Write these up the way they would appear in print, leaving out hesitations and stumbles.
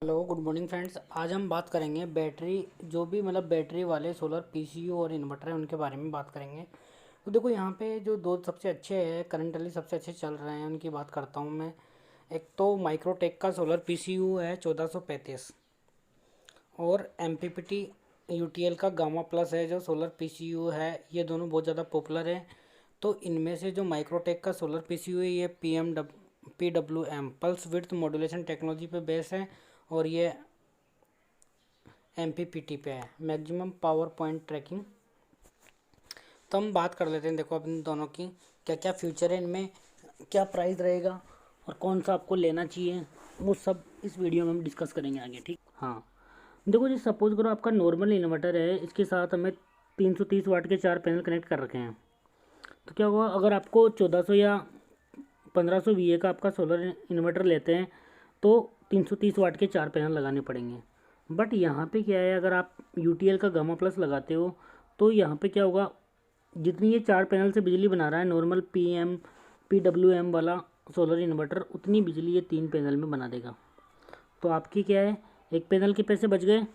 Hello good morning friends. आज हम बात करेंगे बैटरी, जो भी मतलब बैटरी वाले सोलर पीसीयू और इन्वर्टर है उनके बारे में बात करेंगे। तो देखो यहाँ पे जो दो सबसे अच्छे हैं, करंटली सबसे अच्छे चल रहे हैं, उनकी बात करता हूँ मैं। एक तो माइक्रोटेक का सोलर पीसीयू है 1435, और एमपीपीटी यूटीएल का गामा प्लस है जो सोलर पीसीयू है। ये दोनों बहुत ज़्यादा पॉपुलर है। तो इनमें से जो माइक्रोटेक का सोलर पीसीयू है ये PWM pulse width modulation technology पे बेस है, और ये एमपीपीटी पे है, मैक्सिमम पावर पॉइंट ट्रैकिंग। तो हम बात कर लेते हैं, देखो अब इन दोनों की क्या क्या फ्यूचर है, इनमें क्या प्राइस रहेगा और कौन सा आपको लेना चाहिए, वो सब इस वीडियो में हम डिस्कस करेंगे आगे। ठीक, हाँ। देखो जी, सपोज करो आपका नॉर्मल इन्वर्टर है, इसके साथ हमें 330 वाट के 4 पैनल कनेक्ट कर रखे हैं। तो क्या होगा, अगर आपको 1400 या 1500 VA का आपका सोलर इन्वर्टर लेते हैं तो 330 वाट के 4 पैनल लगाने पड़ेंगे। बट यहाँ पे क्या है, अगर आप यूटीएल का गामा प्लस लगाते हो तो यहाँ पे क्या होगा, जितनी ये 4 पैनल से बिजली बना रहा है नॉर्मल PWM वाला सोलर इन्वर्टर, उतनी बिजली ये 3 पैनल में बना देगा। तो आपकी क्या है, एक पैनल के पैसे बच गए,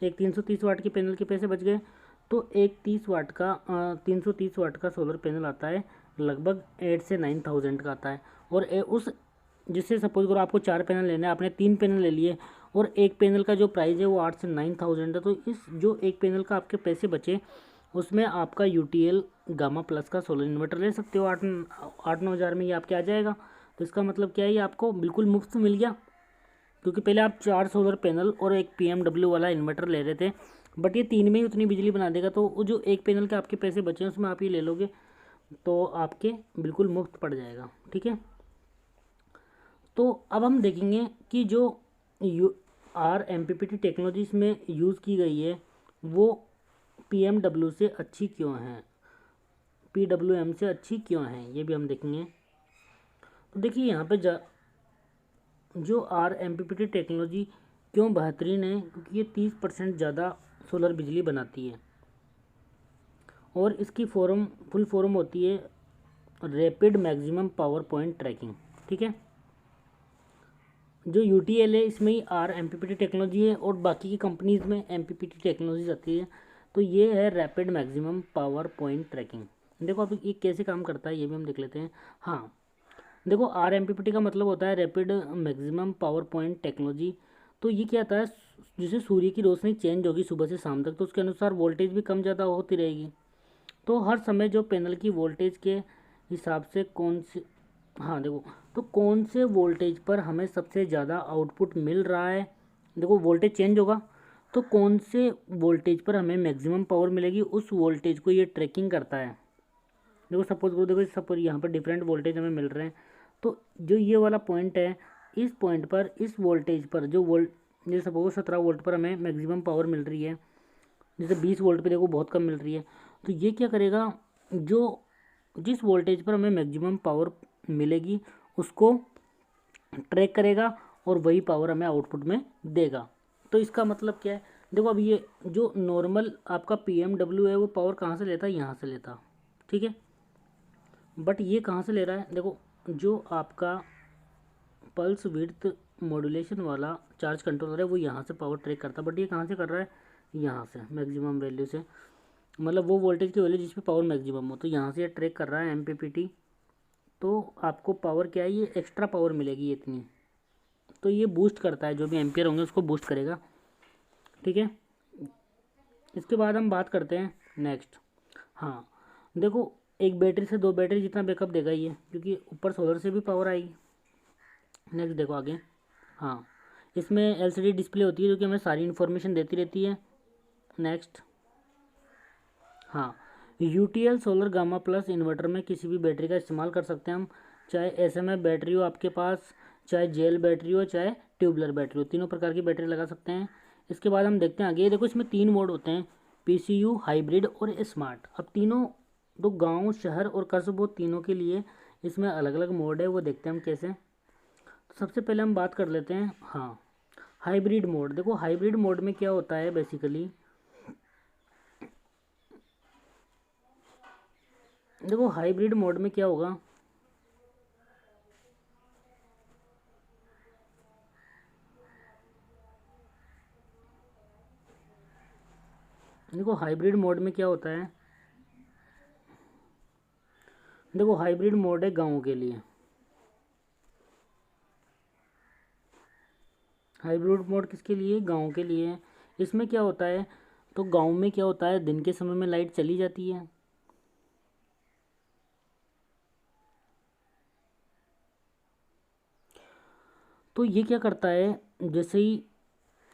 एक 330 वाट के पैनल के पैसे बच गए। तो एक 330 वाट का सोलर पैनल आता है, लगभग 8 से 9 थाउजेंड का आता है। और उस जिससे सपोज करो आपको 4 पैनल लेना है, आपने 3 पैनल ले लिए, और एक पैनल का जो प्राइस है वो 8 से 9 थाउजेंड है। तो इस जो एक पैनल का आपके पैसे बचे, उसमें आपका यूटीएल गामा प्लस का सोलर इन्वर्टर ले सकते हो। 8-9 हज़ार में ये आपके आ जाएगा। तो इसका मतलब क्या है, ये आपको बिल्कुल मुफ्त मिल गया, क्योंकि पहले आप 4 सोलर पैनल और एक PMW वाला इन्वर्टर ले रहे थे, बट ये 3 में ही उतनी बिजली बना देगा। तो वो जो एक पैनल के आपके पैसे बचे हैं उसमें आप ये ले लोगे तो आपके बिल्कुल मुफ्त पड़ जाएगा। ठीक है। तो अब हम देखेंगे कि जो MPPT टेक्नोलॉजी इसमें यूज़ की गई है वो PMW से अच्छी क्यों है, PWM से अच्छी क्यों है, ये भी हम देखेंगे। तो देखिए यहाँ पे जो MPPT टेक्नोलॉजी क्यों बेहतरीन है, क्योंकि ये 30% ज़्यादा सोलर बिजली बनाती है, और इसकी फुल फॉर्म होती है rapid maximum power point tracking. ठीक है। जो यूटीएल है इसमें ही MPPT टेक्नोलॉजी है, और बाकी की कंपनीज़ में MPPT टेक्नोलॉजी आती है। तो ये है rapid maximum power point tracking. देखो अब ये कैसे काम करता है ये भी हम देख लेते हैं। हाँ, देखो MPPT का मतलब होता है rapid maximum power point technology. तो ये क्या आता है, जैसे सूर्य की रोशनी चेंज होगी सुबह से शाम तक, तो उसके अनुसार वोल्टेज भी कम ज़्यादा होती रहेगी। तो हर समय जो पैनल की वोल्टेज के हिसाब से कौन से, हाँ देखो, तो कौन से वोल्टेज पर हमें सबसे ज़्यादा आउटपुट मिल रहा है, देखो वोल्टेज चेंज होगा तो कौन से वोल्टेज पर हमें मैक्सिमम पावर मिलेगी, उस वोल्टेज को ये ट्रैकिंग करता है। देखो सपोज करो, देखो सपोज यहाँ पर डिफरेंट वोल्टेज हमें मिल रहे हैं, तो जो ये वाला पॉइंट है, इस पॉइंट पर इस वोल्टेज पर जो जैसे सपोज 17 वोल्ट पर हमें मैक्सिमम पावर मिल रही है, जैसे 20 वोल्ट पे देखो बहुत कम मिल रही है। तो ये क्या करेगा, जो जिस वोल्टेज पर हमें मैक्सिमम पावर मिलेगी उसको ट्रैक करेगा, और वही पावर हमें आउटपुट में देगा। तो इसका मतलब क्या है, देखो अब ये जो नॉर्मल आपका PMW है वो पावर कहाँ से लेता है, यहाँ से लेता। ठीक है। बट ये कहाँ से ले रहा है, देखो जो आपका पल्स विड्थ मॉड्यूलेशन वाला चार्ज कंट्रोलर है वो यहाँ से पावर ट्रैक करता है, बट ये कहाँ से कर रहा है, यहाँ से मैक्सिमम वैल्यू से, मतलब वो वोल्टेज की वैल्यू जिस पे पावर मैक्सिमम हो, तो यहाँ से ये ट्रैक कर रहा है MPPT। तो आपको पावर क्या है, ये एक्स्ट्रा पावर मिलेगी ये इतनी। तो ये बूस्ट करता है, जो भी एम्पियर होंगे उसको बूस्ट करेगा। ठीक है। इसके बाद हम बात करते हैं नेक्स्ट। हाँ, देखो एक बैटरी से दो बैटरी जितना बैकअप देगा ये, क्योंकि ऊपर सोलर से भी पावर आएगी। नेक्स्ट देखो आगे। हाँ, इसमें LCD डिस्प्ले होती है जो कि हमें सारी इन्फॉर्मेशन देती रहती है। नेक्स्ट। हाँ, UTL solar gamma plus inverter में किसी भी बैटरी का इस्तेमाल कर सकते हैं हम, चाहे SMA बैटरी हो आपके पास, चाहे जेल बैटरी हो, चाहे ट्यूबलर बैटरी हो, तीनों प्रकार की बैटरी लगा सकते हैं। इसके बाद हम देखते हैं आगे, देखो इसमें 3 मोड होते हैं, PCU, हाइब्रिड और स्मार्ट। अब तीनों, तो गांव, शहर और कस्बों, तीनों के लिए इसमें अलग अलग मोड है, वो देखते हैं हम कैसे। तो सबसे पहले हम बात कर लेते हैं, हाँ, हाइब्रिड मोड। देखो हाइब्रिड मोड में क्या होता है बेसिकली, देखो हाइब्रिड मोड में क्या होगा, देखो हाइब्रिड मोड में क्या होता है, देखो हाइब्रिड मोड है गाँव के लिए, हाइब्रिड मोड किसके लिए, गांव के लिए है। इसमें क्या होता है, तो गांव में क्या होता है, दिन के समय में लाइट चली जाती है, तो ये क्या करता है, जैसे ही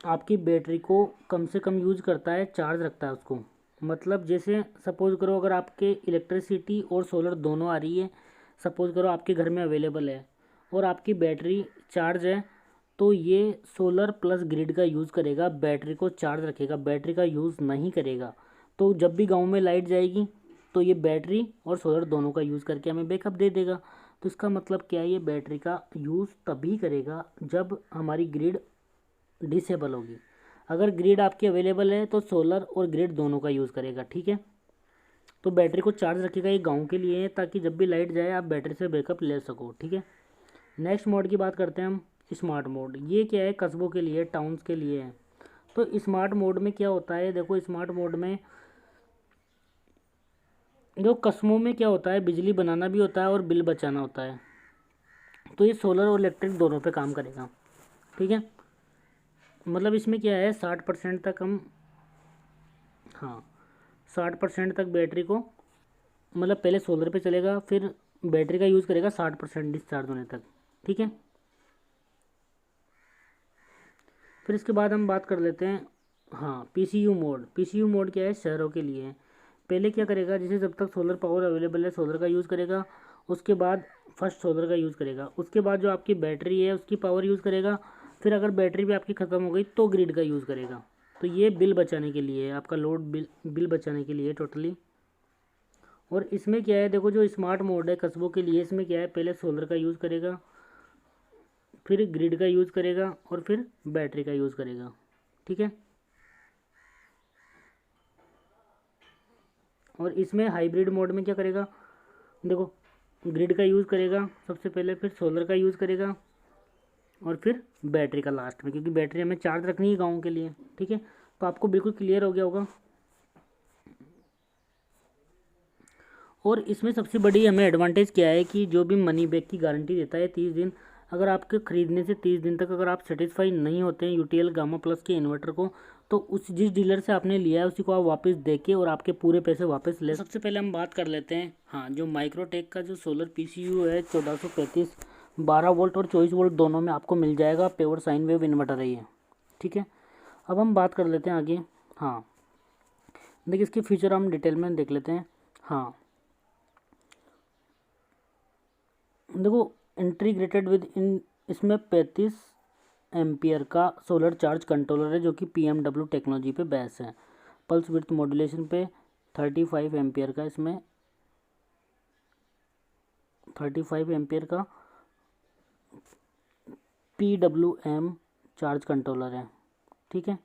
आपकी बैटरी को कम से कम यूज करता है, चार्ज रखता है उसको। मतलब जैसे सपोज करो अगर आपके इलेक्ट्रिसिटी और सोलर दोनों आ रही है, सपोज करो आपके घर में अवेलेबल है और आपकी बैटरी चार्ज है, तो ये सोलर प्लस ग्रिड का यूज़ करेगा, बैटरी को चार्ज रखेगा, बैटरी का यूज़ नहीं करेगा। तो जब भी गांव में लाइट जाएगी तो ये बैटरी और सोलर दोनों का यूज़ करके हमें बैकअप दे देगा। तो इसका मतलब क्या है, ये बैटरी का यूज़ तभी करेगा जब हमारी ग्रिड डिसेबल होगी। अगर ग्रिड आपकी अवेलेबल है तो सोलर और ग्रिड दोनों का यूज़ करेगा, ठीक है। तो बैटरी को चार्ज रखेगा, ये गांव के लिए है ताकि जब भी लाइट जाए आप बैटरी से बैकअप ले सको, ठीक है। नेक्स्ट मोड की बात करते हैं हम, स्मार्ट मोड। ये क्या है, कस्बों के लिए, टाउन्स के लिए है। तो स्मार्ट मोड में क्या होता है, देखो स्मार्ट मोड में जो कस्बों में क्या होता है, बिजली बनाना भी होता है और बिल बचाना होता है। तो ये सोलर और इलेक्ट्रिक दोनों पे काम करेगा, ठीक है। मतलब इसमें क्या है, 60% तक हम, हाँ 60% तक बैटरी को, मतलब पहले सोलर पे चलेगा फिर बैटरी का यूज़ करेगा 60% डिस्चार्ज होने तक, ठीक है। फिर इसके बाद हम बात कर लेते हैं, हाँ पीसीयू मोड। पीसीयू मोड क्या है, शहरों के लिए है। पहले क्या करेगा, जैसे जब तक सोलर पावर अवेलेबल है सोलर का यूज़ करेगा, उसके बाद फर्स्ट सोलर का यूज़ करेगा, उसके बाद जो आपकी बैटरी है उसकी पावर यूज़ करेगा, फिर अगर बैटरी भी आपकी ख़त्म हो गई तो ग्रिड का यूज़ करेगा। तो ये बिल बचाने के लिए है, आपका लोड बिल बचाने के लिए टोटली। और इसमें क्या है, देखो जो स्मार्ट मोड है कस्बों के लिए, इसमें क्या है, पहले सोलर का यूज़ करेगा, फिर ग्रिड का यूज़ करेगा और फिर बैटरी का यूज़ करेगा, ठीक है। और इसमें हाइब्रिड मोड में क्या करेगा, देखो ग्रिड का यूज़ करेगा सबसे पहले, फिर सोलर का यूज़ करेगा और फिर बैटरी का लास्ट में, क्योंकि बैटरी हमें चार्ज रखनी है गाँव के लिए, ठीक है। तो आपको बिल्कुल क्लियर हो गया होगा। और इसमें सबसे बड़ी हमें एडवांटेज क्या है कि जो भी मनी बैक की गारंटी देता है 30 दिन। अगर आपके ख़रीदने से 30 दिन तक अगर आप सेटिस्फाई नहीं होते हैं यूटीएल गामा प्लस के इन्वर्टर को, तो उस जिस डीलर से आपने लिया है उसी को आप वापस देके और आपके पूरे पैसे वापस ले। सबसे पहले हम बात कर लेते हैं, हाँ जो माइक्रोटेक का जो सोलर पीसीयू है 1435 12 वोल्ट और 24 वोल्ट दोनों में आपको मिल जाएगा, पेवर साइन वेव इन्वर्टर है ये, ठीक है। अब हम बात कर लेते हैं आगे, हाँ देखिए इसके फीचर हम डिटेल में देख लेते हैं। हाँ देखो इंटीग्रेटेड विद इन, इसमें 35 एम्पियर का सोलर चार्ज कंट्रोलर है जो कि पीएमडब्ल्यू टेक्नोलॉजी पे बेस है। पल्स विड्थ मॉड्यूलेशन पे 35 एम्पियर का, इसमें 35 एम्पियर का पीडब्ल्यूएम चार्ज कंट्रोलर है, ठीक है।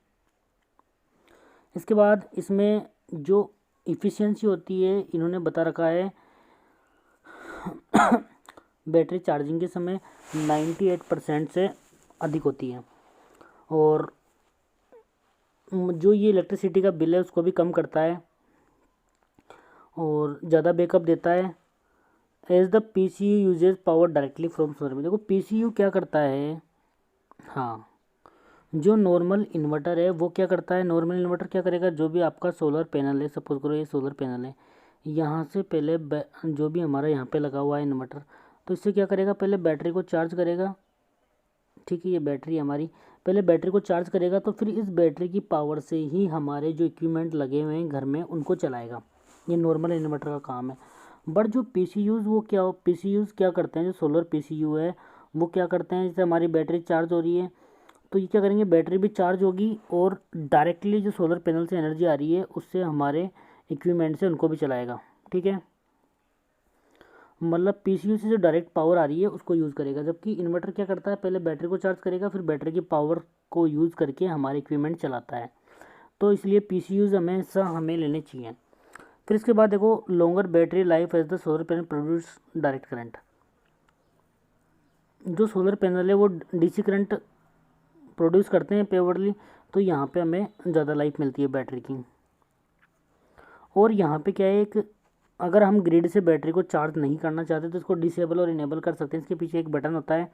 इसके बाद इसमें जो इफ़िशियंसी होती है इन्होंने बता रखा है बैटरी चार्जिंग के समय 98% से अधिक होती है, और जो ये इलेक्ट्रिसिटी का बिल है उसको भी कम करता है और ज़्यादा बैकअप देता है। As the PCU uses power directly from solar में, देखो पीसीयू क्या करता है, हाँ जो नॉर्मल इन्वर्टर है वो क्या करता है, नॉर्मल इन्वर्टर क्या करेगा, जो भी आपका सोलर पैनल है, सपोज करो ये सोलर पैनल है, यहाँ से पहले जो भी हमारा यहाँ पे लगा हुआ है इन्वर्टर, तो इससे क्या करेगा, पहले बैटरी को चार्ज करेगा, ठीक है। ये बैटरी हमारी, पहले बैटरी को चार्ज करेगा तो फिर इस बैटरी की पावर से ही हमारे जो इक्विपमेंट लगे हुए हैं घर में उनको चलाएगा। ये नॉर्मल इन्वर्टर का काम है। बट जो पीसीयूज़ वो क्या, पीसीयूज़ क्या करते हैं, जो सोलर पीसीयू है वो क्या करते हैं, जैसे हमारी बैटरी चार्ज हो रही है तो ये क्या करेंगे, बैटरी भी चार्ज होगी और डायरेक्टली जो सोलर पैनल से एनर्जी आ रही है उससे हमारे इक्विपमेंट से उनको भी चलाएगा, ठीक है। मतलब पीसीयू से जो डायरेक्ट पावर आ रही है उसको यूज़ करेगा, जबकि इन्वर्टर क्या करता है, पहले बैटरी को चार्ज करेगा फिर बैटरी की पावर को यूज़ करके हमारे इक्विपमेंट चलाता है। तो इसलिए पीसीयूज़ हमेशा हमें लेने चाहिए। फिर इसके बाद देखो longer battery life as the solar panel produce direct current, जो सोलर पैनल है वो डीसी करंट प्रोड्यूस करते हैं पेवरली, तो यहाँ पे हमें ज़्यादा लाइफ मिलती है बैटरी की। और यहाँ पे क्या है, एक अगर हम ग्रिड से बैटरी को चार्ज नहीं करना चाहते तो इसको डिसेबल और इनेबल कर सकते हैं। इसके पीछे एक बटन होता है।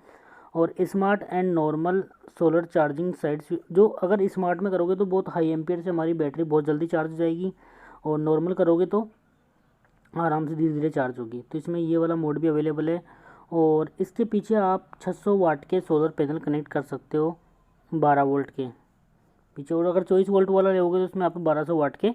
और smart and normal solar charging sides, जो अगर स्मार्ट में करोगे तो बहुत हाई एम्पियर से हमारी बैटरी बहुत जल्दी चार्ज हो जाएगी, और नॉर्मल करोगे तो आराम से धीरे धीरे चार्ज होगी। तो इसमें ये वाला मोड भी अवेलेबल है। और इसके पीछे आप 600 वाट के सोलर पैनल कनेक्ट कर सकते हो 12 वोल्ट के पीछे। और अगर 24 वोल्ट वाला लोगे तो उसमें आप 1200 वाट के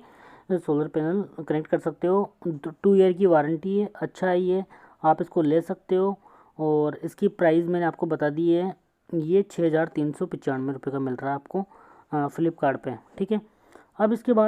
सोलर पैनल कनेक्ट कर सकते हो। 2 ईयर की वारंटी है, अच्छा है ये, आप इसको ले सकते हो। और इसकी प्राइस मैंने आपको बता दी है, ये 6395 रुपये का मिल रहा है आपको फ्लिपकार्ट पे, ठीक है। अब इसके बाद